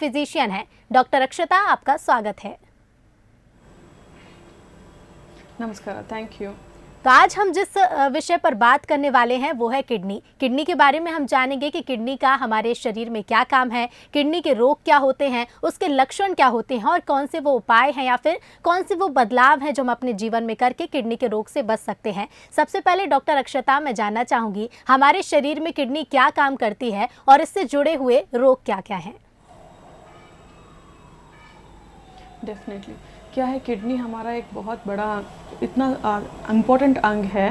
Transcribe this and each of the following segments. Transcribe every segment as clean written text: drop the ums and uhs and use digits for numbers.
Physician हैं। Doctor अक्षता, आपका स्वागत है। नमस्कार, थैंक यू। तो आज हम जिस विषय पर बात करने वाले हैं वो है किडनी। किडनी के बारे में हम जानेंगे कि किडनी का हमारे शरीर में क्या काम है, किडनी के रोग क्या होते हैं, उसके लक्षण क्या होते हैं और कौन से वो उपाय हैं या फिर कौन से वो बदलाव हैं जो हम अपने जीवन में करके किडनी के रोग से बच सकते हैं। सबसे पहले डॉक्टर अक्षता, मैं जानना चाहूँगी हमारे शरीर में किडनी क्या काम करती है और इससे जुड़े हुए रोग क्या क्या हैं। डेफिनेटली क्या है, किडनी हमारा एक बहुत बड़ा इतना इम्पोर्टेंट अंग है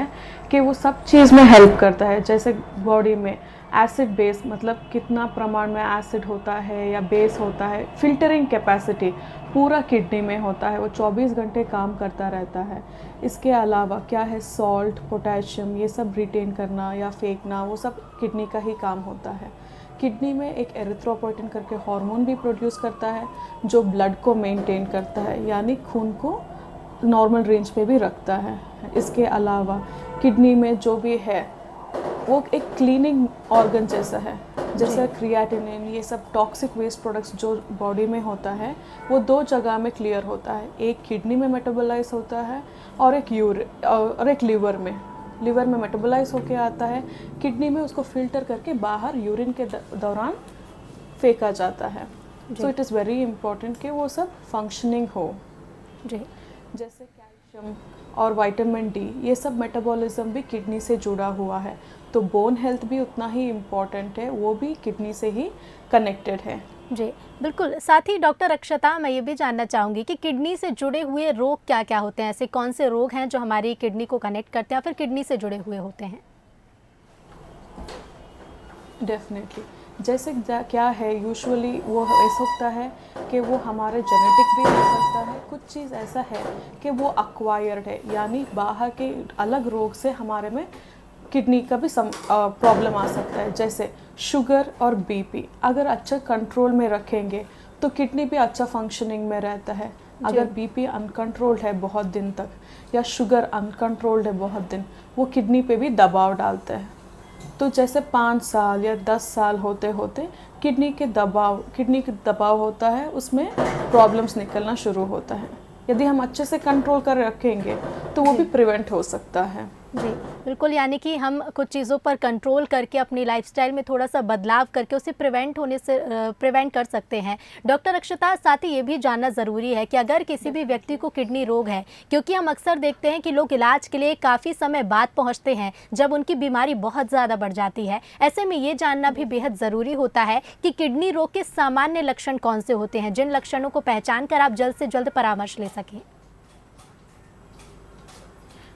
कि वो सब चीज़ में हेल्प करता है। जैसे बॉडी में एसिड बेस, मतलब कितना प्रमाण में एसिड होता है या बेस होता है, फिल्टरिंग कैपेसिटी पूरा किडनी में होता है, वो 24 घंटे काम करता रहता है। इसके अलावा क्या है, सॉल्ट, पोटेशियम, ये सब रिटेन करना या फेंकना, वो सब किडनी का ही काम होता है। किडनी में एक एरिथ्रोपोइटिन करके हार्मोन भी प्रोड्यूस करता है जो ब्लड को मेंटेन करता है, यानी खून को नॉर्मल रेंज पे भी रखता है। इसके अलावा किडनी में जो भी है वो एक क्लीनिंग ऑर्गन जैसा है। जैसे क्रिएटिनिन, ये सब टॉक्सिक वेस्ट प्रोडक्ट्स जो बॉडी में होता है वो दो जगह में क्लियर होता है। एक किडनी में मेटाबोलाइज होता है और एक लिवर में मेटाबोलाइज होके आता है। किडनी में उसको फिल्टर करके बाहर यूरिन के दौरान फेंका जाता है। So it is very important कि वो सब फंक्शनिंग हो। जी, जैसे कैल्शियम और विटामिन डी, ये सब मेटाबॉलिज्म भी किडनी से जुड़ा हुआ है। तो बोन हेल्थ भी उतना ही इम्पॉर्टेंट है, वो भी किडनी से ही कनेक्टेड है। जी बिल्कुल। साथ ही डॉक्टर अक्षता, मैं ये भी जानना चाहूँगी कि किडनी से जुड़े हुए रोग क्या क्या होते हैं। ऐसे कौन से रोग हैं जो हमारी किडनी को कनेक्ट करते हैं या फिर किडनी से जुड़े हुए होते हैं। डेफिनेटली जैसे क्या है, यूजुअली वो ऐसा होता है कि वो हमारे जेनेटिक भी हो सकता है। कुछ चीज़ ऐसा है कि वो अक्वायर्ड है, यानी बाहर के अलग रोग से हमारे में किडनी का भी प्रॉब्लम आ सकता है। जैसे शुगर और बीपी अगर अच्छा कंट्रोल में रखेंगे तो किडनी भी अच्छा फंक्शनिंग में रहता है। अगर बीपी अनकंट्रोल्ड है बहुत दिन तक या शुगर अनकंट्रोल्ड है बहुत दिन, वो किडनी पे भी दबाव डालता है। तो जैसे 5 साल या 10 साल होते होते किडनी के दबाव होता है, उसमें प्रॉब्लम्स निकलना शुरू होता है। यदि हम अच्छे से कंट्रोल कर रखेंगे तो वो भी प्रिवेंट हो सकता है। जी बिल्कुल, यानी कि हम कुछ चीज़ों पर कंट्रोल करके अपनी लाइफस्टाइल में थोड़ा सा बदलाव करके उसे प्रिवेंट कर सकते हैं। डॉक्टर अक्षता, साथ ही ये भी जानना ज़रूरी है कि अगर किसी भी व्यक्ति को किडनी रोग है, क्योंकि हम अक्सर देखते हैं कि लोग इलाज के लिए काफ़ी समय बाद पहुँचते हैं जब उनकी बीमारी बहुत ज़्यादा बढ़ जाती है। ऐसे में ये जानना भी बेहद ज़रूरी होता है कि किडनी रोग के सामान्य लक्षण कौन से होते हैं, जिन लक्षणों को पहचान कर आप जल्द से जल्द परामर्श ले सकें।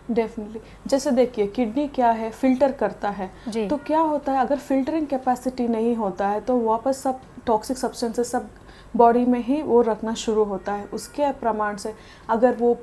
डेफिनेटली जैसे देखिए, किडनी क्या है, फिल्टर करता है। तो क्या होता है, अगर फिल्टरिंग कैपेसिटी नहीं होता है तो वापस सब टॉक्सिक सब्सटेंसेस सब बॉडी में ही वो रखना शुरू होता है। उसके प्रमाण से अगर वो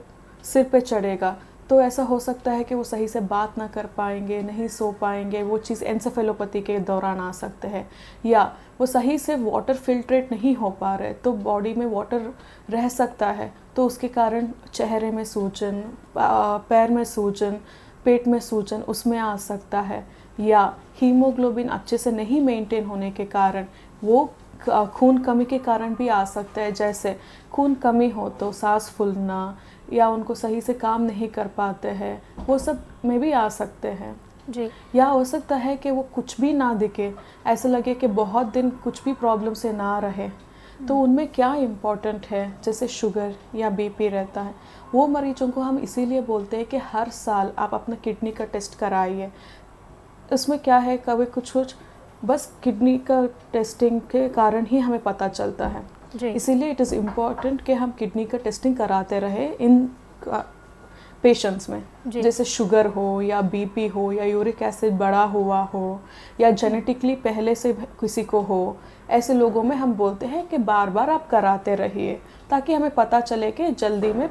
सिर पे चढ़ेगा तो ऐसा हो सकता है कि वो सही से बात ना कर पाएंगे, नहीं सो पाएंगे। वो चीज़ एन्सेफेलोपैथी के दौरान आ सकते हैं। या वो सही से वाटर फिल्ट्रेट नहीं हो पा रहे तो बॉडी में वाटर रह सकता है, तो उसके कारण चेहरे में सूजन, पैर में सूजन, पेट में सूजन उसमें आ सकता है। या हीमोग्लोबिन अच्छे से नहीं मेंटेन होने के कारण वो खून कमी के कारण भी आ सकता है। जैसे खून कमी हो तो सांस फूलना या उनको सही से काम नहीं कर पाते हैं, वो सब में भी आ सकते हैं। जी, या हो सकता है कि वो कुछ भी ना दिखे, ऐसे लगे कि बहुत दिन कुछ भी प्रॉब्लम से ना रहे। तो उनमें क्या इम्पोर्टेंट है, जैसे शुगर या बीपी रहता है, वो मरीजों को हम इसीलिए बोलते हैं कि हर साल आप अपना किडनी का टेस्ट कराइए। इसमें क्या है, कभी कुछ बस किडनी का टेस्टिंग के कारण ही हमें पता चलता है। इसीलिए इट इज़ इम्पॉर्टेंट कि हम किडनी का टेस्टिंग कराते रहे इन पेशेंट्स में। जैसे शुगर हो या बीपी हो या यूरिक एसिड बढ़ा हुआ हो या जेनेटिकली पहले से किसी को हो, ऐसे लोगों में हम बोलते हैं कि बार बार आप कराते रहिए ताकि हमें पता चले कि जल्दी में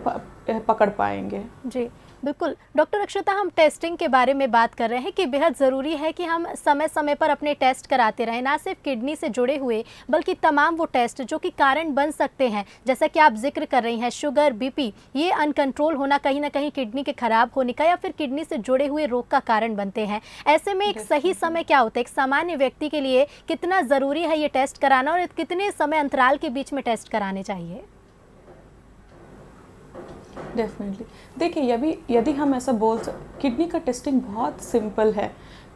पकड़ पाएंगे। जी बिल्कुल डॉक्टर अक्षता, हम टेस्टिंग के बारे में बात कर रहे हैं कि बेहद ज़रूरी है कि हम समय समय पर अपने टेस्ट कराते रहें, ना सिर्फ किडनी से जुड़े हुए बल्कि तमाम वो टेस्ट जो कि कारण बन सकते हैं, जैसा कि आप जिक्र कर रही हैं शुगर, बीपी, ये अनकंट्रोल होना कहीं ना कहीं किडनी के खराब होने का या फिर किडनी से जुड़े हुए रोग का कारण बनते हैं। ऐसे में एक सही समय क्या होता है, एक सामान्य व्यक्ति के लिए कितना ज़रूरी है ये टेस्ट कराना और कितने समय अंतराल के बीच में टेस्ट कराने चाहिए? डेफिनेटली, देखिए यदि हम ऐसा किडनी का टेस्टिंग बहुत सिंपल है।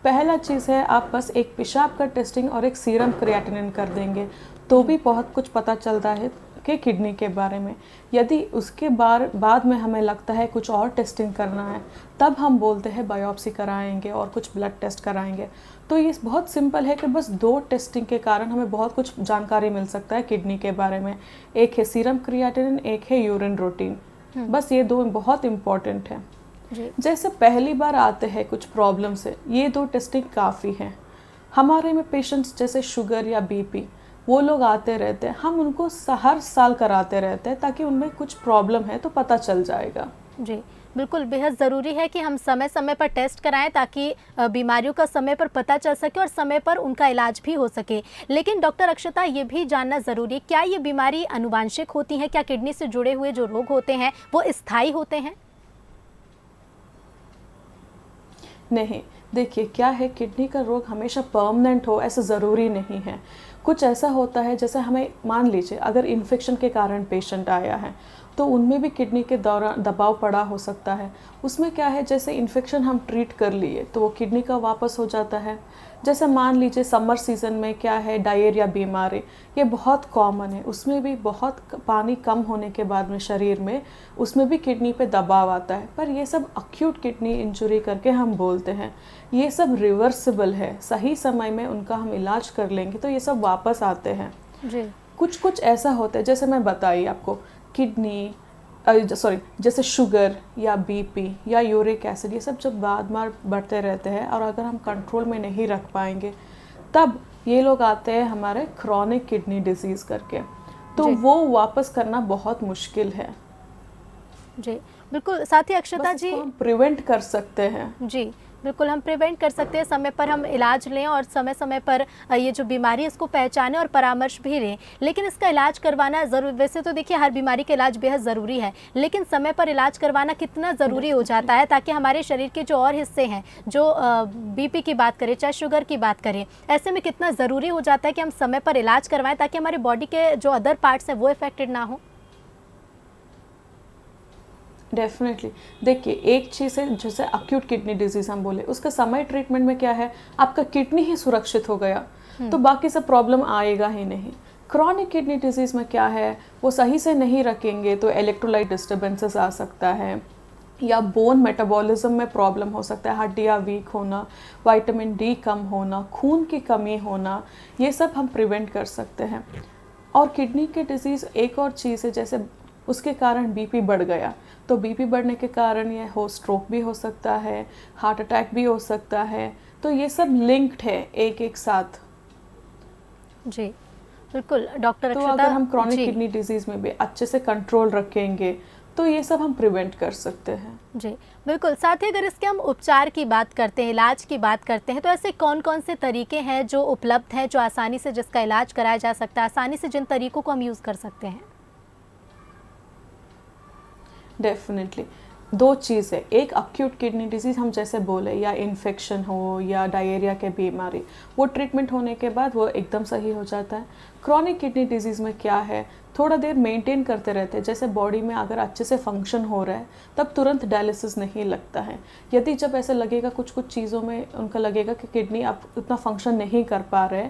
पहला चीज़ है, आप बस एक पेशाब का टेस्टिंग और एक सीरम क्रिएटिनिन कर देंगे तो भी बहुत कुछ पता चलता है कि किडनी के बारे में। यदि उसके बाद में हमें लगता है कुछ और टेस्टिंग करना है, तब हम बोलते हैं बायोप्सी कराएंगे और कुछ ब्लड टेस्ट कराएंगे। तो ये बहुत सिंपल है कि बस 2 टेस्टिंग के कारण हमें बहुत कुछ जानकारी मिल सकता है किडनी के बारे में। एक है सीरम क्रिएटिनिन, एक है यूरिन रूटीन। बस ये 2 बहुत इम्पॉर्टेंट है। जैसे पहली बार आते हैं कुछ प्रॉब्लम से, ये 2 टेस्टिंग काफ़ी हैं। हमारे में पेशेंट्स जैसे शुगर या बीपी, वो लोग आते रहते हैं, हम उनको हर साल कराते रहते हैं ताकि उनमें कुछ प्रॉब्लम है तो पता चल जाएगा। जी बिल्कुल, बेहद ज़रूरी है कि हम समय समय पर टेस्ट कराएं ताकि बीमारियों का समय पर पता चल सके और समय पर उनका इलाज भी हो सके। लेकिन डॉक्टर अक्षता, ये भी जानना ज़रूरी है, क्या ये बीमारी आनुवांशिक होती हैं? क्या किडनी से जुड़े हुए जो रोग होते हैं वो स्थायी होते हैं? नहीं, देखिए क्या है, किडनी का रोग हमेशा परमानेंट हो ऐसा ज़रूरी नहीं है। कुछ ऐसा होता है, जैसे हमें मान लीजिए अगर इन्फेक्शन के कारण पेशेंट आया है तो उनमें भी किडनी के दौरान दबाव पड़ा हो सकता है। उसमें क्या है, जैसे इन्फेक्शन हम ट्रीट कर लिए तो वो किडनी का वापस हो जाता है। जैसे मान लीजिए समर सीज़न में क्या है, डायरिया बीमारी, ये बहुत कॉमन है। उसमें भी बहुत पानी कम होने के बाद में शरीर में उसमें भी किडनी पे दबाव आता है, पर ये सब अक्यूट किडनी इंजरी करके हम बोलते हैं। ये सब रिवर्सिबल है, सही समय में उनका हम इलाज कर लेंगे तो ये सब वापस आते हैं। जी। कुछ ऐसा होता है, जैसे मैं बताई आपको, किडनी जैसे शुगर या बीपी या यूरिक एसिड, ये सब जब बाद में बढ़ते रहते हैं और अगर हम कंट्रोल में नहीं रख पाएंगे, तब ये लोग आते हैं हमारे क्रॉनिक किडनी डिजीज़ करके, तो वो वापस करना बहुत मुश्किल है। जी बिल्कुल, साथ ही अक्षता जी, हम प्रिवेंट कर सकते हैं। जी बिल्कुल, हम प्रिवेंट कर सकते हैं, समय पर हम इलाज लें और समय समय पर ये जो बीमारी है इसको पहचानें और परामर्श भी लें। लेकिन इसका इलाज करवाना ज़रूर, वैसे तो देखिए हर बीमारी का इलाज बेहद ज़रूरी है, लेकिन समय पर इलाज करवाना कितना ज़रूरी हो जाता है ताकि हमारे शरीर के जो और हिस्से हैं, जो बीपी की बात करें चाहे शुगर की बात करें, ऐसे में कितना ज़रूरी हो जाता है कि हम समय पर इलाज करवाएँ ताकि हमारे बॉडी के जो अदर पार्ट्स हैं वो इफेक्टेड ना हो। डेफिनेटली, देखिए एक चीज़ है, जैसे अक्यूट किडनी डिजीज़ हम बोले, उसका समय ट्रीटमेंट में क्या है, आपका किडनी ही सुरक्षित हो गया तो बाकी सब प्रॉब्लम आएगा ही नहीं। क्रॉनिक किडनी डिजीज़ में क्या है, वो सही से नहीं रखेंगे तो इलेक्ट्रोलाइट डिस्टर्बेंसेस आ सकता है या बोन मेटाबॉलिज्म में प्रॉब्लम हो सकता है, हड्डियाँ वीक होना, विटामिन डी कम होना, खून की कमी होना, ये सब हम प्रिवेंट कर सकते हैं। और किडनी के डिजीज़ एक और चीज़ है, जैसे उसके कारण बीपी बढ़ गया तो बीपी बढ़ने के कारण ये स्ट्रोक भी हो सकता है, हार्ट अटैक भी हो सकता है, तो ये सब लिंक्ड है एक साथ। जी बिल्कुल डॉक्टर तो अक्षता, अगर हम क्रॉनिक किडनी डिजीज़ में भी अच्छे से कंट्रोल रखेंगे तो ये सब हम प्रिवेंट कर सकते हैं। जी बिल्कुल, साथ ही अगर इसके हम उपचार की बात करते हैं, इलाज की बात करते हैं, तो ऐसे कौन कौन से तरीके हैं जो उपलब्ध हैं, जो आसानी से जिसका इलाज कराया जा सकता है, आसानी से जिन तरीकों को हम यूज़ कर सकते हैं? डेफिनेटली 2 चीज़ है, एक अक्यूट किडनी डिजीज़ हम जैसे बोले, या इन्फेक्शन हो या डायरिया के बीमारी, वो ट्रीटमेंट होने के बाद वो एकदम सही हो जाता है। क्रॉनिक किडनी डिजीज़ में क्या है, थोड़ा देर मेंटेन करते रहते हैं, जैसे बॉडी में अगर अच्छे से फंक्शन हो रहा है तब तुरंत डायलिसिस नहीं लगता है। यदि जब ऐसा लगेगा कुछ चीज़ों में उनका लगेगा कि किडनी अब उतना फंक्शन नहीं कर पा रहे,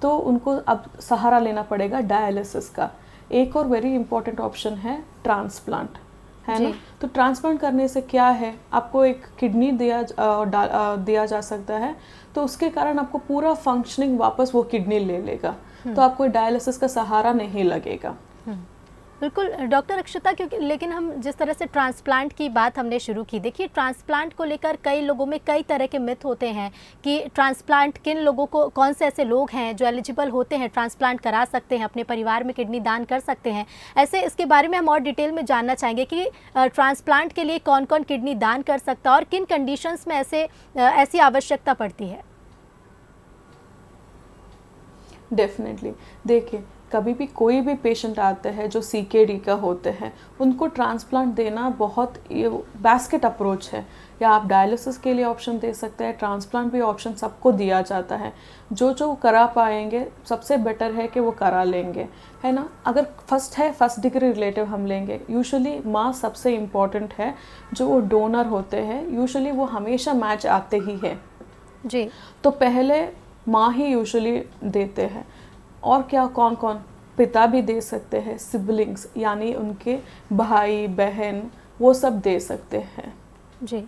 तो उनको अब सहारा लेना पड़ेगा डायलिसिस का। एक और वेरी इंपॉर्टेंट ऑप्शन है ट्रांसप्लांट, है ना। तो ट्रांसप्लांट करने से क्या है, आपको एक किडनी दिया जा सकता है, तो उसके कारण आपको पूरा फंक्शनिंग वापस वो किडनी ले लेगा, तो आपको डायलिसिस का सहारा नहीं लगेगा। बिल्कुल डॉक्टर अक्षता, क्योंकि लेकिन हम जिस तरह से ट्रांसप्लांट की बात हमने शुरू की, देखिए ट्रांसप्लांट को लेकर कई लोगों में कई तरह के मिथ होते हैं कि ट्रांसप्लांट किन लोगों को, कौन से ऐसे लोग हैं जो एलिजिबल होते हैं, ट्रांसप्लांट करा सकते हैं, अपने परिवार में किडनी दान कर सकते हैं। ऐसे इसके बारे में हम और डिटेल में जानना चाहेंगे कि ट्रांसप्लांट के लिए कौन कौन किडनी दान कर सकता है और किन कंडीशंस में ऐसी आवश्यकता पड़ती है। डेफिनेटली, देखिए कभी भी कोई भी पेशेंट आते हैं जो सीकेडी का होते हैं, उनको ट्रांसप्लांट देना बहुत ये बास्केट अप्रोच है। या आप डायलिसिस के लिए ऑप्शन दे सकते हैं, ट्रांसप्लांट भी ऑप्शन सबको दिया जाता है। जो जो करा पाएंगे सबसे बेटर है कि वो करा लेंगे, है ना। अगर फर्स्ट डिग्री रिलेटिव हम लेंगे, यूजुअली माँ सबसे इम्पॉर्टेंट है। जो वो डोनर होते हैं यूजुअली वो हमेशा मैच आते ही हैं जी। तो पहले माँ ही यूजुअली देते हैं। और क्या, कौन कौन, पिता भी दे सकते हैं, सिबलिंग्स यानी उनके भाई बहन, वो सब दे सकते हैं जी।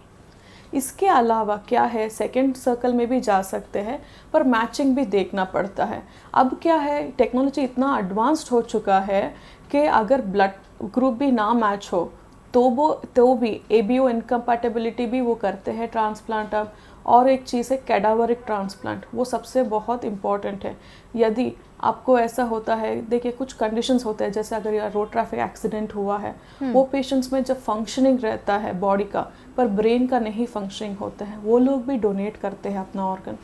इसके अलावा क्या है, सेकंड सर्कल में भी जा सकते हैं, पर मैचिंग भी देखना पड़ता है। अब क्या है, टेक्नोलॉजी इतना एडवांस्ड हो चुका है कि अगर ब्लड ग्रुप भी ना मैच हो तो भी एबीओ इनकम्पैटिबिलिटी भी वो करते हैं ट्रांसप्लांट अब। और एक चीज़ है कैडावरिक ट्रांसप्लांट, वो सबसे बहुत इम्पॉर्टेंट है। यदि आपको ऐसा होता है, देखिए कुछ कंडीशंस होते हैं, जैसे अगर यार रोड ट्रैफिक एक्सीडेंट हुआ है, वो पेशेंट्स में जब फंक्शनिंग रहता है बॉडी का, पर ब्रेन का नहीं फंक्शनिंग होता है, वो लोग भी डोनेट करते हैं अपना ऑर्गन।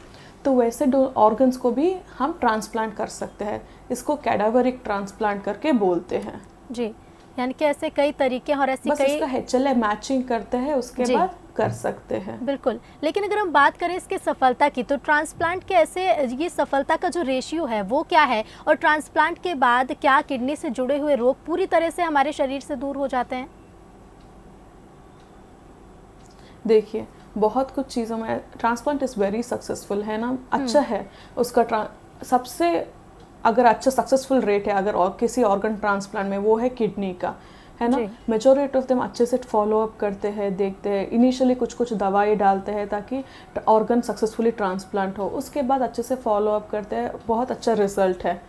तो वैसे ऑर्गन्स को भी हम ट्रांसप्लांट कर सकते हैं। इसको कैडावरिक ट्रांसप्लांट करके बोलते हैं। जी, यानी कि ऐसे कई तरीके हैं और ऐसी बस कई इसका है चले मैचिंग करते हैं, उसके बाद कर सकते हैं। बिल्कुल। लेकिन अगर हम बात करें इसकी सफलता की, तो ट्रांसप्लांट के ऐसे ये सफलता का जो रेशियो है वो क्या है, और ट्रांसप्लांट के बाद क्या किडनी से जुड़े हुए रोग पूरी तरह से हमारे शरीर से दूर हो जाते हैं? देखिए बहुत कुछ चीज़ों में ट्रांसप्लांट इज़ वेरी सक्सेसफुल, है ना। अच्छा है उसका सबसे अगर अच्छा सक्सेसफुल रेट है अगर और किसी ऑर्गन ट्रांसप्लांट में, वो है किडनी का, है ना। मेजॉरिटी ऑफ देम अच्छे से फॉलो अप करते हैं, देखते हैं, इनिशियली कुछ कुछ दवाई डालते हैं ताकि ऑर्गन सक्सेसफुली ट्रांसप्लांट हो, उसके बाद अच्छे से फॉलो अप करते हैं, बहुत अच्छा रिजल्ट है।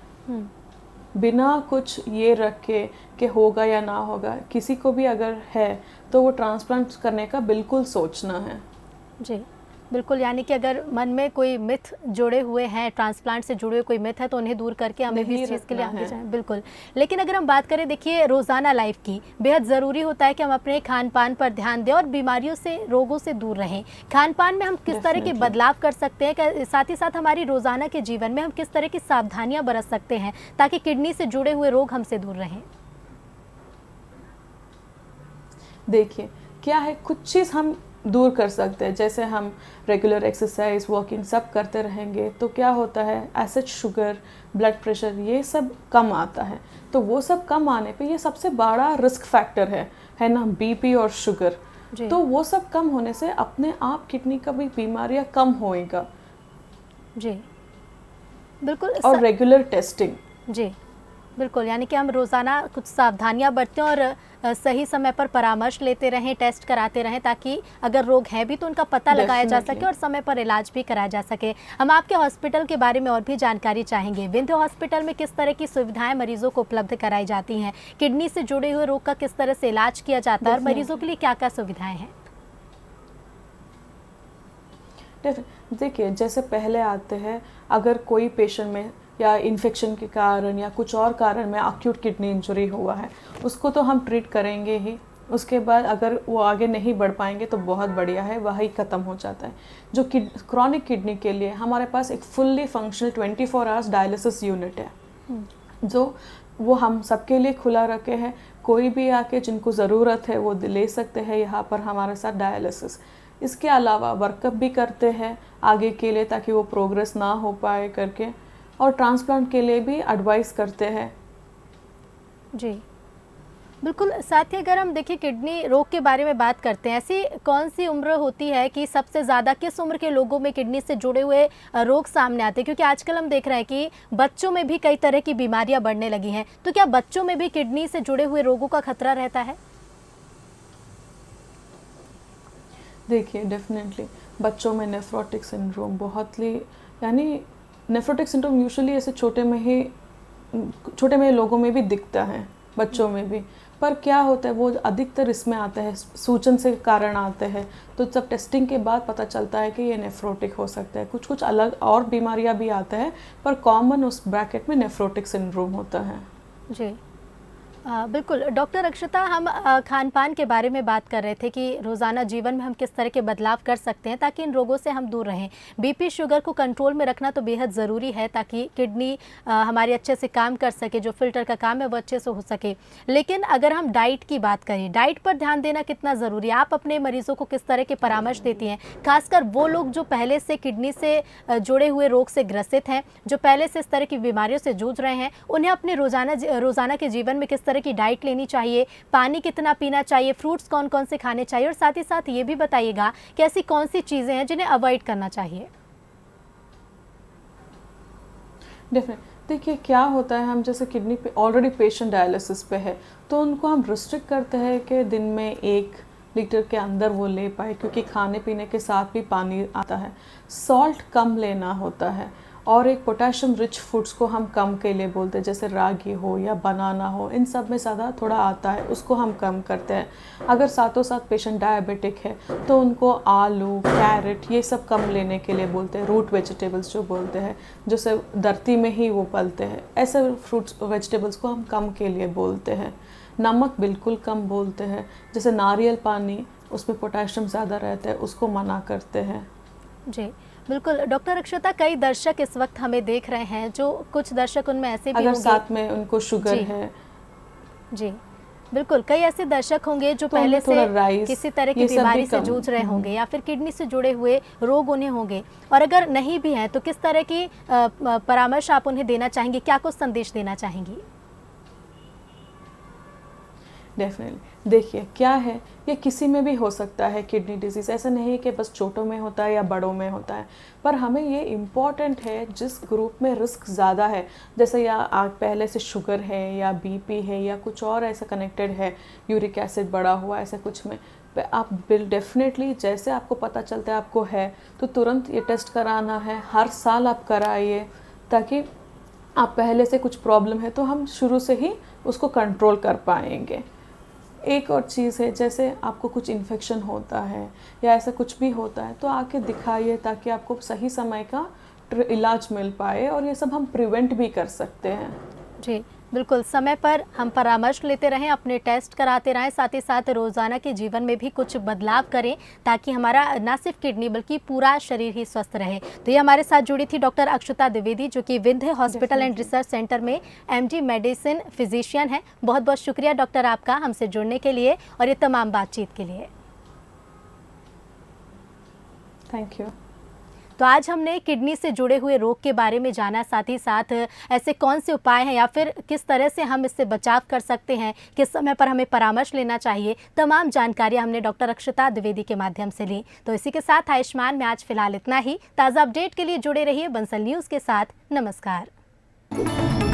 बिना कुछ ये रख के कि होगा या ना होगा, किसी को भी अगर है तो वो ट्रांसप्लांट करने का बिल्कुल सोचना है। जी बिल्कुल, यानी कि अगर मन में कोई मिथ जुड़े हुए हैं, ट्रांसप्लांट से जुड़े हुए कोई मिथ है, तो उन्हें दूर करके हमें भी इस चीज़ के लिए आगे जाएं। बिल्कुल। लेकिन अगर हम बात करें, देखिए रोज़ाना लाइफ की, बेहद ज़रूरी होता है कि हम अपने खान पान पर ध्यान दें और बीमारियों से, रोगों से दूर रहें। खान पान में हम किस तरह के बदलाव कर सकते हैं, साथ ही साथ हमारी रोज़ाना के जीवन में हम किस तरह की सावधानियाँ बरत सकते हैं ताकि किडनी से जुड़े हुए रोग हमसे दूर रहें? देखिए क्या है, कुछ चीज़ हम दूर कर सकते हैं, जैसे हम रेगुलर एक्सरसाइज, वॉकिंग सब करते रहेंगे तो क्या होता है, एसिड, शुगर, ब्लड प्रेशर, ये सब कम आता है। तो वो सब कम आने पे ये सबसे बड़ा रिस्क फैक्टर है ना, बीपी और शुगर। तो वो सब कम होने से अपने आप किडनी का भी बीमारियां कम होएगा। जी बिल्कुल। और रेगुलर टेस्टिंग। जी बिल्कुल, यानी कि हम रोज़ाना कुछ सावधानियां बरतें और सही समय पर परामर्श लेते रहें, टेस्ट कराते रहें, ताकि अगर रोग है भी तो उनका पता लगाया जा सके और समय पर इलाज भी कराया जा सके। हम आपके हॉस्पिटल के बारे में और भी जानकारी चाहेंगे। विंध्य हॉस्पिटल में किस तरह की सुविधाएं मरीजों को उपलब्ध कराई जाती हैं, किडनी से जुड़े हुए रोग का किस तरह से इलाज किया जाता है और मरीजों के लिए क्या क्या सुविधाएँ हैं? देखिए जैसे पहले आते हैं, अगर कोई पेशेंट में या इन्फेक्शन के कारण या कुछ और कारण में एक्यूट किडनी इंजरी हुआ है, उसको तो हम ट्रीट करेंगे ही। उसके बाद अगर वो आगे नहीं बढ़ पाएंगे तो बहुत बढ़िया है, वही ख़त्म हो जाता है। जो क्रॉनिक किडनी के लिए हमारे पास एक fully functional 24 hours dialysis unit है, जो वो हम सबके लिए खुला रखे हैं। कोई भी आके जिनको ज़रूरत है वो ले सकते हैं यहाँ पर हमारे साथ डायलिसिस। इसके अलावा वर्कअप भी करते हैं आगे के लिए ताकि वो प्रोग्रेस ना हो पाए करके, और ट्रांसप्लांट के लिए भी एडवाइस करते हैं। जी बिल्कुल। साथ ही अगर हम देखिए किडनी रोग के बारे में बात करते हैं, ऐसी कौन सी उम्र होती है कि सबसे ज़्यादा किस उम्र के लोगों में किडनी से जुड़े हुए रोग सामने आते हैं? क्योंकि आजकल हम देख रहे हैं कि बच्चों में भी कई तरह की बीमारियां बढ़ने लगी हैं, तो क्या बच्चों में भी किडनी से जुड़े हुए रोगों का खतरा रहता है? देखिए डेफिनेटली बच्चों में नेफ्रोटिक सिंड्रोम बहुत ही, यानी नेफ्रोटिक सिंड्रोम यूजुअली ऐसे छोटे में लोगों में भी दिखता है बच्चों में भी। पर क्या होता है, वो अधिकतर इसमें आता है सूजन से कारण आते हैं, तो जब टेस्टिंग के बाद पता चलता है कि ये नेफ्रोटिक हो सकता है। कुछ कुछ अलग और बीमारियां भी आते हैं, पर कॉमन उस ब्रैकेट में नेफ्रोटिक सिंड्रोम होता है। जी बिल्कुल डॉक्टर अक्षता, हम खान पान के बारे में बात कर रहे थे कि रोज़ाना जीवन में हम किस तरह के बदलाव कर सकते हैं ताकि इन रोगों से हम दूर रहें। बीपी शुगर को कंट्रोल में रखना तो बेहद ज़रूरी है ताकि किडनी हमारी अच्छे से काम कर सके, जो फिल्टर का काम है वो अच्छे से हो सके। लेकिन अगर हम डाइट की बात करें, डाइट पर ध्यान देना कितना ज़रूरी है? आप अपने मरीज़ों को किस तरह के परामर्श देती हैं, खासकर वो लोग जो पहले से किडनी से जुड़े हुए रोग से ग्रसित हैं, जो पहले से इस तरह की बीमारियों से जूझ रहे हैं? उन्हें अपने रोज़ाना के जीवन में किस तरह की डाइट लेनी चाहिए, पानी कितना पीना चाहिए, फ्रूट्स कौन कौन से खाने चाहिए, और साथ ही साथ ये भी बताइएगा कि ऐसी कौन सी चीज़ें हैं जिन्हें अवॉइड करना चाहिए? डेफिनेट देखिए, क्या होता है, हम जैसे किडनी पे ऑलरेडी पेशेंट डायलिसिस पे है, तो उनको हम रिस्ट्रिक्ट करते हैं कि दिन में 1 लीटर के अंदर वो ले पाए, क्योंकि खाने पीने के साथ भी पानी आता है। सॉल्ट कम लेना होता है, और एक पोटेशियम रिच फूड्स को हम कम के लिए बोलते हैं, जैसे रागी हो या बनाना हो, इन सब में ज़्यादा थोड़ा आता है, उसको हम कम करते हैं। अगर साथों साथ पेशेंट डायबिटिक है तो उनको आलू, कैरेट, ये सब कम लेने के लिए बोलते हैं। रूट वेजिटेबल्स जो बोलते हैं, जो से धरती में ही वो पलते हैं, ऐसे फ्रूट्स वेजिटेबल्स को हम कम के लिए बोलते हैं। नमक बिल्कुल कम बोलते हैं, जैसे नारियल पानी, उसमें पोटेशियम ज़्यादा रहता है, उसको मना करते हैं। जी बिल्कुल डॉक्टर अक्षता, कई दर्शक इस वक्त हमें देख रहे हैं, जो कुछ दर्शक उनमें ऐसे भी अगर होंगे, साथ में उनको शुगर है। जी बिल्कुल, कई ऐसे दर्शक होंगे जो तो पहले से राइस, किसी तरह की बीमारी से जूझ रहे होंगे या फिर किडनी से जुड़े हुए रोग उन्हें होंगे, और अगर नहीं भी हैं तो किस तरह की परामर्श आप उन्हें देना चाहेंगे, क्या कुछ संदेश देना चाहेंगी? डेफिनेटली देखिए, क्या है, ये किसी में भी हो सकता है किडनी डिजीज़, ऐसा नहीं है कि बस छोटों में होता है या बड़ों में होता है। पर हमें ये इम्पॉर्टेंट है, जिस ग्रुप में रिस्क ज़्यादा है, जैसे या पहले से शुगर है या बीपी है या कुछ और ऐसा कनेक्टेड है, यूरिक एसिड बढ़ा हुआ, ऐसा कुछ में आप डेफिनेटली, जैसे आपको पता चलता है आपको है, तो तुरंत ये टेस्ट कराना है। हर साल आप कराइए, ताकि आप पहले से कुछ प्रॉब्लम है तो हम शुरू से ही उसको कंट्रोल कर पाएंगे। एक और चीज़ है, जैसे आपको कुछ इन्फेक्शन होता है या ऐसा कुछ भी होता है, तो आके दिखाइए, ताकि आपको सही समय का इलाज मिल पाए, और ये सब हम प्रिवेंट भी कर सकते हैं। जी बिल्कुल, समय पर हम परामर्श लेते रहें, अपने टेस्ट कराते रहें, साथ ही साथ रोज़ाना के जीवन में भी कुछ बदलाव करें ताकि हमारा न सिर्फ किडनी बल्कि पूरा शरीर ही स्वस्थ रहे। तो ये हमारे साथ जुड़ी थी डॉक्टर अक्षता द्विवेदी, जो कि Vindhya hospital and research centre में MD मेडिसिन फिजिशियन है। बहुत बहुत शुक्रिया डॉक्टर आपका हमसे जुड़ने के लिए और ये तमाम बातचीत के लिए। Thank you. तो आज हमने किडनी से जुड़े हुए रोग के बारे में जाना, साथ ही साथ ऐसे कौन से उपाय हैं या फिर किस तरह से हम इससे बचाव कर सकते हैं, किस समय पर हमें परामर्श लेना चाहिए, तमाम जानकारियां हमने डॉक्टर अक्षता द्विवेदी के माध्यम से ली। तो इसी के साथ आयुष्मान में आज फिलहाल इतना ही। ताज़ा अपडेट के लिए जुड़े रहिए बंसल न्यूज़ के साथ। नमस्कार।